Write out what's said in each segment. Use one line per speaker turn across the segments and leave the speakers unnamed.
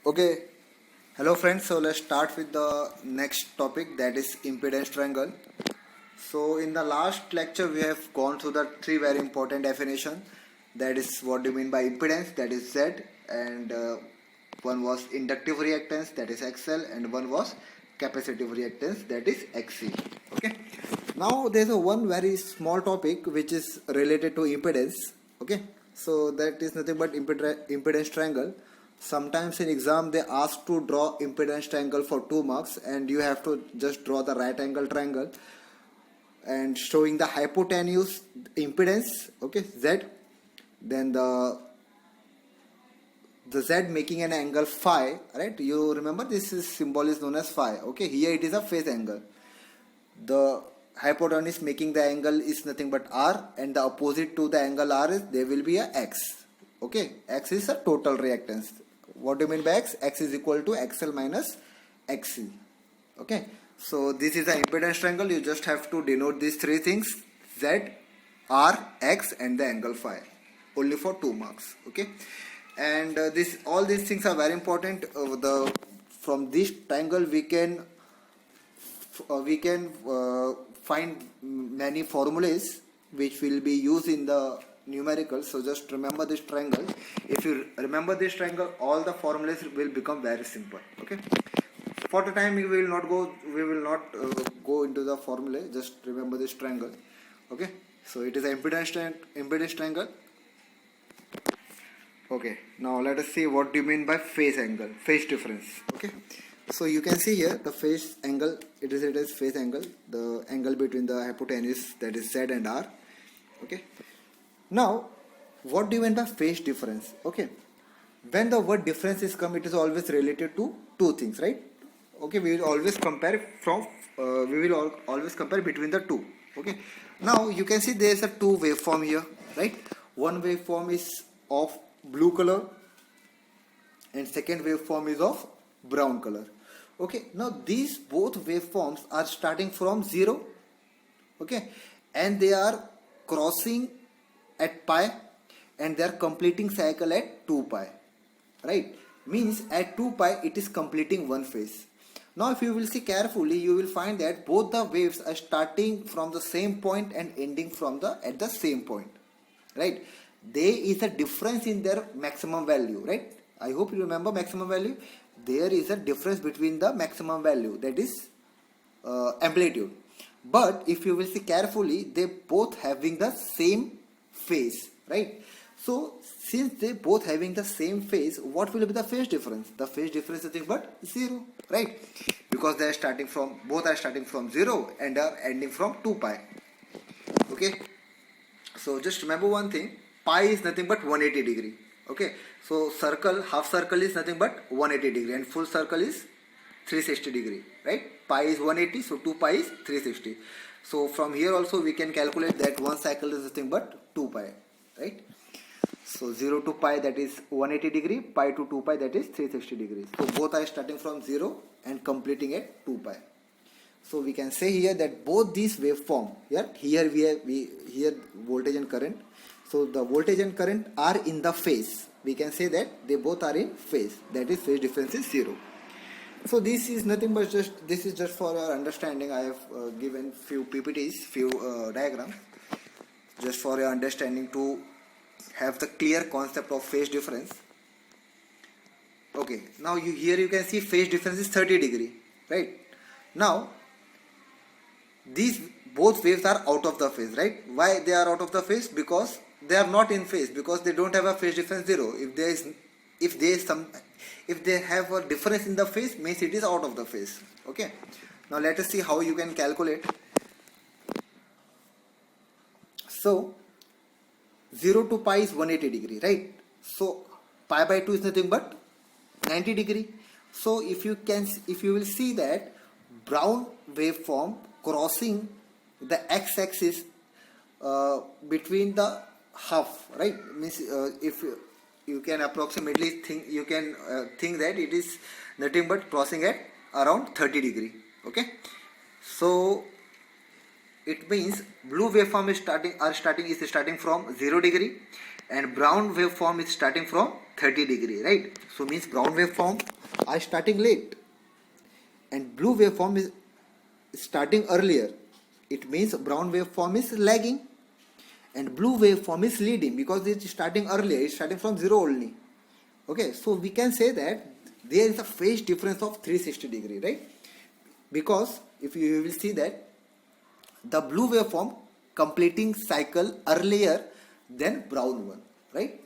Okay, hello friends. So let's start with the next topic, that is impedance triangle. So in the last lecture we have gone through the three very important definition. That is what do you mean by impedance, that is Z, and one was inductive reactance, that is XL, and one was capacitive reactance, that is XC. Okay. Now there's a one very small topic which is related to impedance. Okay. So that is nothing but impedance triangle. Sometimes in exam they ask to draw impedance triangle for 2 marks, and you have to just draw the right angle triangle and showing the hypotenuse impedance, okay, Z, then the Z making an angle phi, right? You remember this is symbol is known as phi. Okay, here it is a phase angle. The hypotenuse making the angle is nothing but R, and the opposite to the angle R is there will be a X. Okay, X is a total reactance. What do you mean by X? X is equal to XL minus XC. Okay, so this is the impedance triangle. You just have to denote these three things: Z, R, X, and the angle phi. Only for 2 marks. Okay, and all these things are very important. From this triangle we can find many formulas which will be used in the numerical. So just remember this triangle. If you remember this triangle, all the formulas will become very simple. Okay, for the time we will not go into the formula. Just remember this triangle. Okay, so it is an impedance triangle. Okay, now let us see what do you mean by phase angle, phase difference. Okay, so you can see here the phase angle, it is phase angle, the angle between the hypotenuse, that is Z and R. Okay, now what do you mean by phase difference? Okay, when the word difference is come, it is always related to two things, right? Okay, we will always compare always compare between the two. Okay, now you can see there is a two waveform here, right? One waveform is of blue color and second waveform is of brown color. Okay, now these both waveforms are starting from 0, okay, and they are crossing at pi and they are completing cycle at 2 pi, right? Means at 2 pi it is completing one phase. Now if you will see carefully, you will find that both the waves are starting from the same point and ending at the same point, right? There is a difference in their maximum value, right? I hope you remember maximum value. There is a difference between the maximum value, that is amplitude. But if you will see carefully, they both having the same phase, right? So since they both having the same phase, what will be the phase difference? The phase difference is nothing but 0, right? Because they are both are starting from 0 and are ending from 2 pi. Okay, so just remember one thing: pi is nothing but 180 degree. Okay, so half circle is nothing but 180 degree and full circle is 360 degree, right? Pi is 180, so 2 pi is 360. So from here also we can calculate that one cycle is nothing but 2 pi, right? So 0 to pi, that is 180 degree, pi to 2 pi, that is 360 degrees. So both are starting from 0 and completing at 2 pi. So we can say here that both these waveform, here here voltage and current. So the voltage and current are in the phase. We can say that they both are in phase. That is phase difference is 0. So this is nothing but this is just for your understanding. I have given few PPTs, few diagrams, just for your understanding to have the clear concept of phase difference. Okay, now here you can see phase difference is 30 degree, right? Now these both waves are out of the phase, right? Why they are out of the phase? Because they are not in phase, because they don't have a phase difference 0. If they have a difference in the phase, means it is out of the phase. Okay, now let us see how you can calculate. So 0 to pi is 180 degree, right? So pi by 2 is nothing but 90 degree. So if you will see that brown waveform crossing the x-axis between the half, right? Means if you can approximately think that it is nothing but crossing at around 30 degree. Okay, so it means blue waveform is starting from 0 degree and brown waveform is starting from 30 degree, right? So means brown waveform are starting late and blue waveform is starting earlier. It means brown waveform is lagging and blue waveform is leading because it's starting earlier, it's starting from 0 only. Okay, so we can say that there is a phase difference of 360 degree, right? Because if you will see that the blue waveform completing cycle earlier than brown one, right?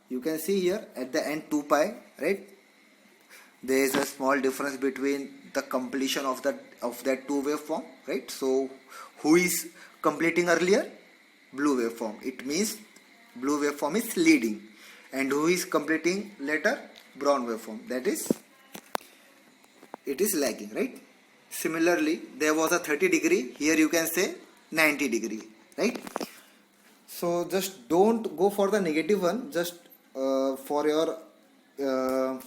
You can see here at the end 2 pi, right? There is a small difference between the completion of that two waveform, right? So who is completing earlier? Blue waveform. It means blue waveform is leading, and who is completing later? Brown waveform. That is, it is lagging, right? Similarly, there was a 30 degree. Here you can say 90 degree, right? So just don't go for the negative one. Just for your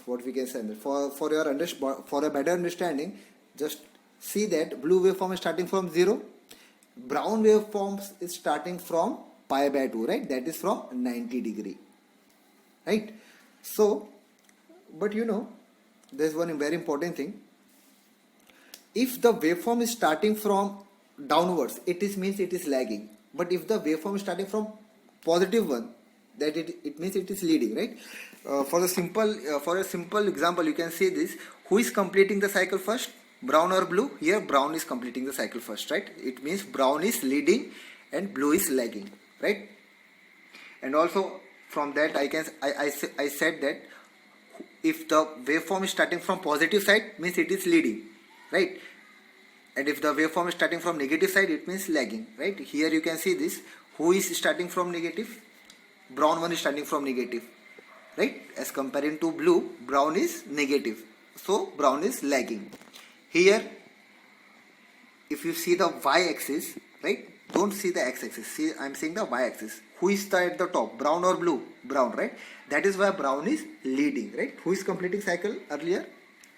what we can say, for your for a better understanding, just see that blue waveform is starting from 0, brown waveform is starting from pi by 2, right? That is from 90 degree, right? So, but you know, there's one very important thing. If the waveform is starting from downwards, means it is lagging. But if the waveform is starting from positive one, that it means it is leading, right? For a simple example, you can see this. Who is completing the cycle first? Brown or blue? Here brown is completing the cycle first, right? It means brown is leading and blue is lagging, right? And also from that I said that if the waveform is starting from positive side, means it is leading, right? And if the waveform is starting from negative side, it means lagging, right? Here you can see this. Who is starting from negative? Brown one is starting from negative, right? As comparing to blue, brown is negative, so brown is lagging. Here if you see the y-axis, right? Don't see the x-axis. See, I'm seeing the y-axis. Who is at the top? Brown or blue? Brown, right? That is why brown is leading, right? Who is completing cycle earlier?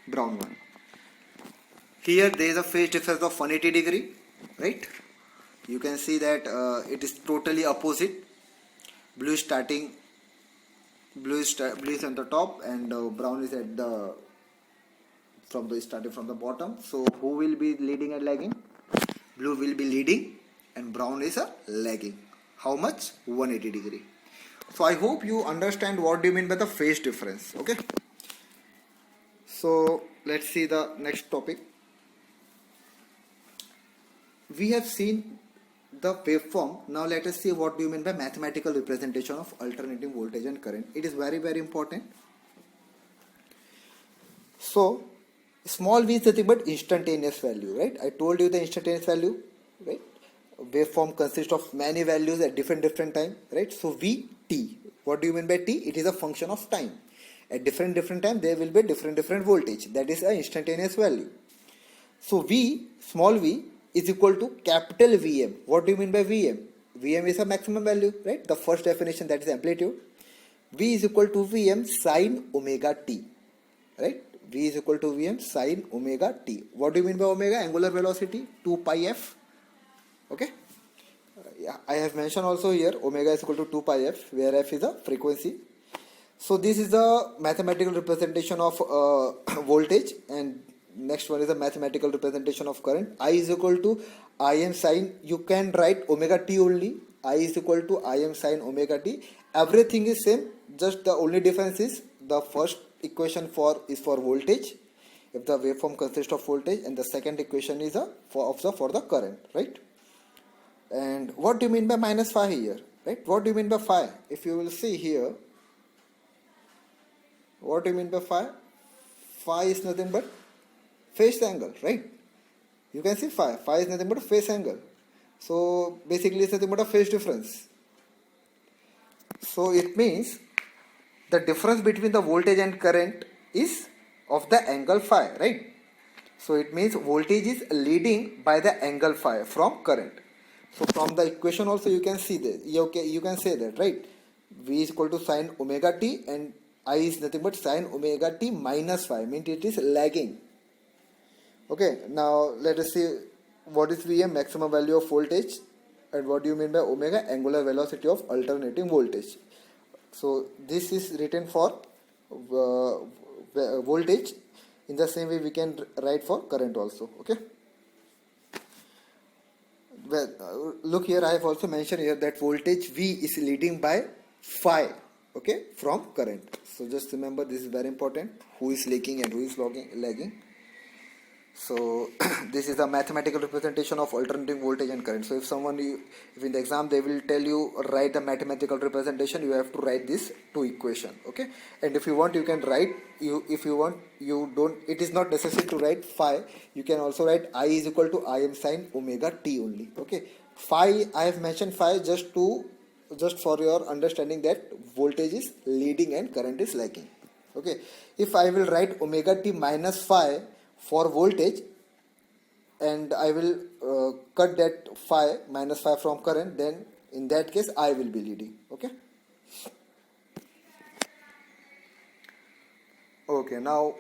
Brown one. Here there is a phase difference of 180 degree, right? You can see that it is totally opposite. Blue is starting. Blue is on the top, and brown is at the starting from the bottom. So who will be leading and lagging? Blue will be leading, and brown is lagging. How much? 180 degree. So I hope you understand what do you mean by the phase difference. Okay. So let's see the next topic. We have seen the waveform. Now let us see what do you mean by mathematical representation of alternating voltage and current. It is very, very important. So small v is nothing but instantaneous value, right? I told you the instantaneous value, right? Waveform consists of many values at different time, right? So Vt, what do you mean by t? It is a function of time. At different time there will be different voltage. That is an instantaneous value. So V, small v, is equal to capital Vm. What do you mean by Vm? Vm is a maximum value, right? The first definition, that is amplitude. V is equal to Vm sine omega t, right? V is equal to Vm sine omega t. What do you mean by omega? Angular velocity, 2 pi f. Okay. Yeah, I have mentioned also here omega is equal to 2 pi f, where f is a frequency. So this is the mathematical representation of voltage, and next one is a mathematical representation of current. I is equal to Im sine, you can write omega t only. I is equal to Im sine omega t. Everything is same, just the only difference is the first equation is for voltage, if the waveform consists of voltage, and the second equation is for the current, right? And what do you mean by minus phi here, right? What do you mean by phi? If you will see here, what do you mean by phi? Phi is nothing but phase angle, right? You can see phi is nothing but a phase angle. So basically it's nothing but a phase difference. So it means the difference between the voltage and current is of the angle phi, right? So it means voltage is leading by the angle phi from current. So from the equation also you can see that, you can say that, right? V is equal to sine omega t, and I is nothing but sine omega t minus phi, means it is lagging. Okay, now let us see what is Vm, maximum value of voltage, and what do you mean by omega, angular velocity of alternating voltage. So this is written for voltage. In the same way we can write for current also. Okay. Well, look here, I have also mentioned here that voltage V is leading by phi, okay, from current. So just remember, this is very important, who is leaking and who is lagging. So this is a mathematical representation of alternating voltage and current. So if in the exam they will tell you write the mathematical representation, you have to write this two equation, okay. And if you want, you can write, if you want, you don't, it is not necessary to write phi. You can also write I is equal to Im sin omega t only, okay. Phi, I have mentioned phi just for your understanding that voltage is leading and current is lagging, okay. If I will write omega t minus phi for voltage, and I will cut that phi minus phi from current, then in that case I will be leading, okay. Okay, now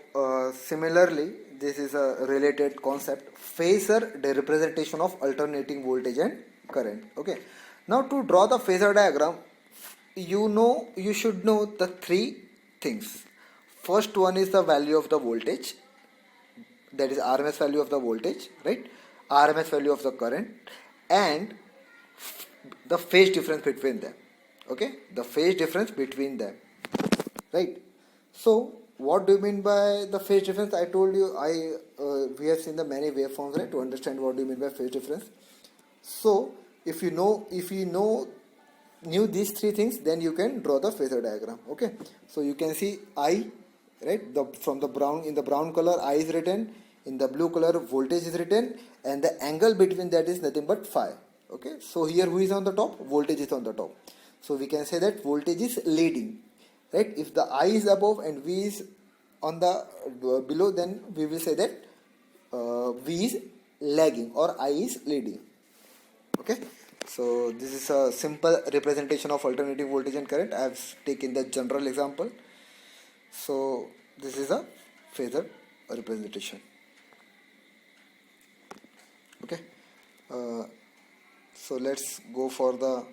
similarly, this is a related concept, phasor representation of alternating voltage and current, okay. Now to draw the phasor diagram, you should know the three things. First one is the value of the voltage, that is RMS value of the voltage, right? RMS value of the current, and the phase difference between them, okay? The phase difference between them, right? So what do you mean by the phase difference? I told you, we have seen the many waveforms, right, to understand what do you mean by phase difference. So if you knew these three things, then you can draw the phasor diagram, okay? So you can see I, right, in the brown color I is written, in the blue color voltage is written, and the angle between that is nothing but phi, okay. So here who is on the top? Voltage is on the top. So we can say that voltage is leading, right? If the I is above and V is on the below, then we will say that V is lagging or I is leading, okay. So this is a simple representation of alternating voltage and current. I have taken the general example. So this is a phasor representation, okay. So let's go for the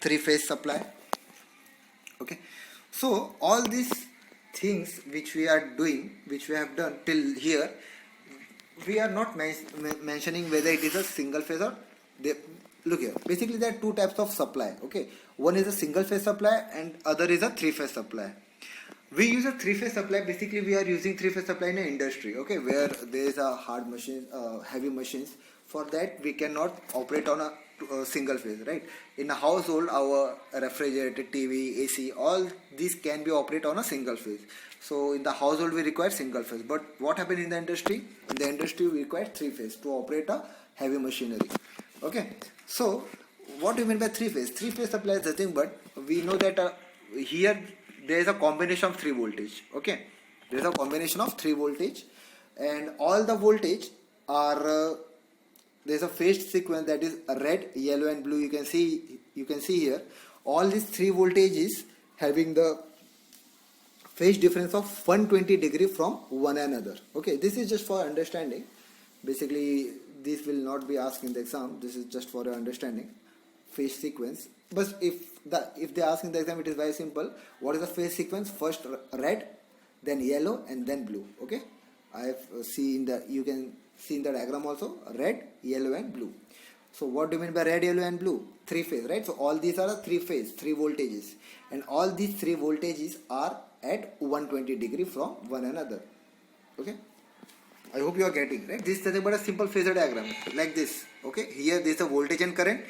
three-phase supply, okay. So all these things which we have done till here, we are not mentioning whether it is a single phase or look here, basically there are two types of supply, okay. One is a single phase supply and other is a three-phase supply. We use a three-phase supply. Basically we are using three-phase supply in an industry, okay, where there is a hard machine, heavy machines. For that we cannot operate on a single phase, right? In a household, our refrigerator, TV, AC, all these can be operated on a single phase. So in the household we require single phase, but what happens in the industry? In the industry we require three phase to operate a heavy machinery, okay. So what do you mean by three phase? Three phase supply is nothing but, we know that here there is a combination of three voltage, okay. There is a combination of three voltage, and all the voltage are there is a phase sequence, that is red, yellow and blue. You can see here all these three voltages having the phase difference of 120 degree from one another, okay. This is just for understanding. Basically this will not be asked in the exam. This is just for your understanding, phase sequence. But if they ask in the exam, it is very simple. What is the phase sequence? First red, then yellow and then blue, okay. You can see in the diagram also, red, yellow and blue. So what do you mean by red, yellow and blue? Three phase, right? So all these are the three phase, three voltages, and all these three voltages are at 120 degree from one another, okay. I hope you are getting, right? This is nothing but a simple phasor diagram like this, okay. Here there is a voltage and current,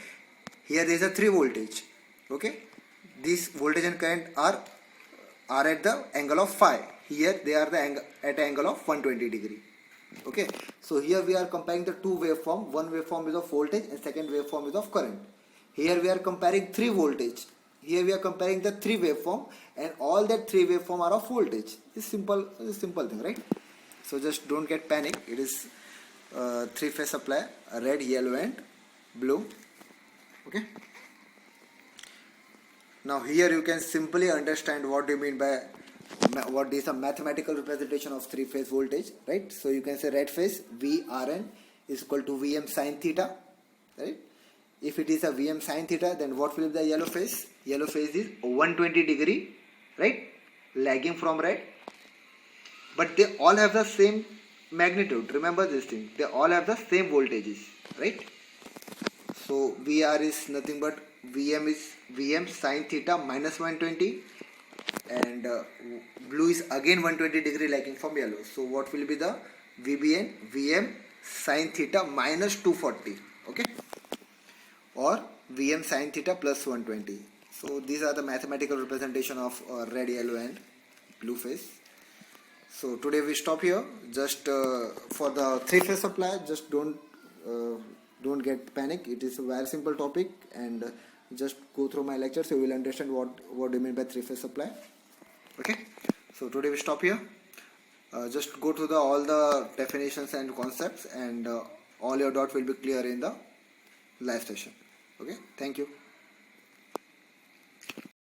here there is a three voltage, okay. These voltage and current are at the angle of phi. Here they are at an angle of 120 degree, okay. So here we are comparing the two waveform. One waveform is of voltage and second waveform is of current. Here we are comparing three voltage. Here we are comparing the three waveform, and all that three waveform are of voltage. This is simple thing, right? So just don't get panic. It is three phase supply, red, yellow and blue, okay. Now here you can simply understand what do you mean by what is a mathematical representation of three phase voltage, right? So you can say red phase VRN is equal to Vm sin theta, right? If it is a Vm sin theta, then what will be the yellow phase? Yellow phase is 120 degree, right? Lagging from red. But they all have the same magnitude. Remember this thing. They all have the same voltages, right? So VR is nothing but Vm sin theta minus 120, and blue is again 120 degree lagging from yellow. So what will be the VBN? Vm sin theta minus 240, okay, or Vm sin theta plus 120. So these are the mathematical representation of red, yellow and blue phase. So today we stop here. Just for the three-phase supply, just don't get panic. It is a very simple topic, and just go through my lecture so you will understand what do you mean by three-phase supply. Okay. So today we stop here. Just go through all the definitions and concepts, and all your doubt will be clear in the live session. Okay. Thank you.